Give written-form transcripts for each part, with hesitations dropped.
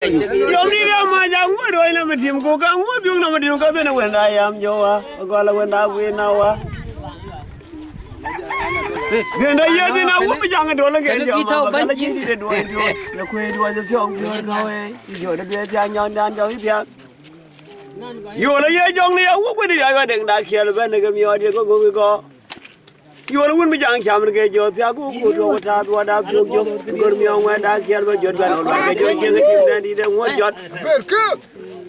Yoni ma jang wo do ina mitim ko kan wo du na mitim ka bena wenda yam jowa ko la wenda we na wa Genda yedi na wo jang do la gen jo ma ka la ji de do en jo ya ko do jo pyong jo ga we jo de be jang nyon dan jo ya Yo la ye jong ni ya wo ko di ya wa deng da khel ben ga mi wa de ko Yo la won mi jang cham ge jo ya ko do ta do da pyong jo ko mi wa da khel ba jo ban ol ba ge jo che ga tim na di de ngo jot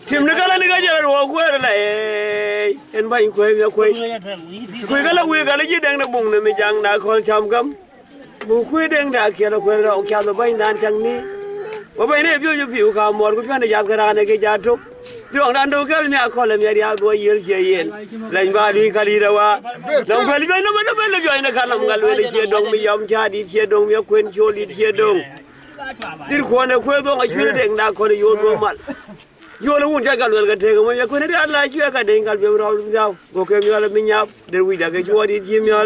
Tim ni kala ni ga jara do ko la en ba ko mi ko kala we kala ji deng na bung na mi jang na ko cham kam bu ku deng da khel ko la o kya do ba dan chang ni ba ba ne pyo ju pyo ka mo ko pya ne ja ga ra ne ge ja tok Đường đàn đâu cái nhà con làm nhà đi ăn đuôi yên chơi yên, lên ba đi cali đâu à, đồng phải bên nó bên là chơi nó khăn làm cái lối đi chơi đông mi yom cha đi chơi đông mi quên chơi đi chơi đông, đi quan này quên đông ai chơi đèn đá con đi vô đuôi mặt, vô là muốn chơi cái lối cái thế mà mi quên đi ăn lại chơi cái đèn cái biểu đâu đâu, có cái mi là mi nháp, để quy đã cái chơi đi chơi mi là,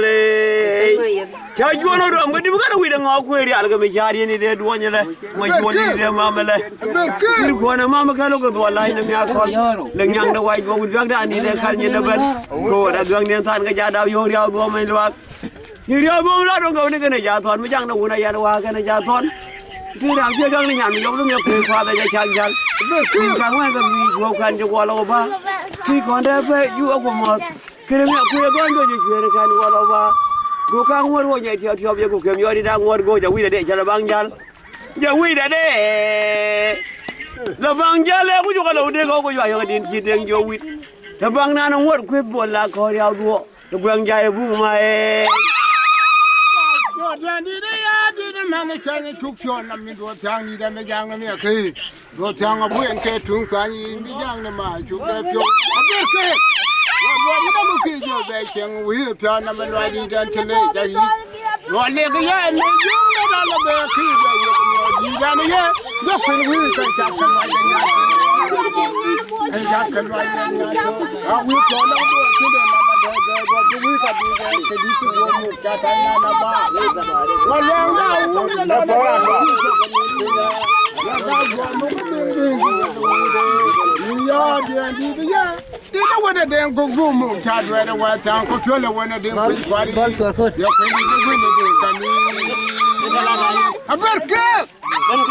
chơi chơi nó rồi mà đi cái quy đã ngõ quên đi ăn cái mi cha đi đi để đuôi như này, mà chơi đi để mà mày này, đi quan này mà cái lối cái đuôi lại nó mi ăn Đừng nhang đâu quay cô biết đã đi để khăn như nó bên cô đã gương đen than cái giá đào vô đeo vô mình luôn như đeo vô đó đâu có cái này giá thon mới chăng đâu này giá đâu cái này giá thon khi nào chưa gương này nhảm giống nó nhập về qua đây chăng chăng chăng mấy cái gì vô khăn cho qua lâu ba khi còn đây về yêu của một cái này quê con tôi chỉ quê này khăn qua lâu ba cô khang mua rồi nhảy theo theo về cô kiếm vô đi đang mua cô giờ quy để cho là băng chân giờ quy để La bang jale ko jo kala ude ko jo ayo din ki den jo wit la bang na no wor ko bo la ko ya do la bang jaye bu ma e yo dan di de ya di de ma ne chang chuk chon nam mi do chang ni da me jang na me ke do chang bu en ke tung sa ni mi jang na ma chuk de pyo a be ke wo ni da mo ki jo be chang wi pyo na me lo di dan chele ja yi lo le ke ya ni jung da la be ki be yo ko ni da ne ye do ko ni ka cha ka lo ya nya en ja ka lo ya nya a wi ko na bo ki de na ma de bo wi ka bi ke di chi bo mu cha ta na na ba lo le na wu de na ba ya ga bo mu ya de di de ya di na wa de den ko gu mu cha de de wa sang ko pyo le wa na de ko kwari ya ko ni de ko ni de ka ni a ver ke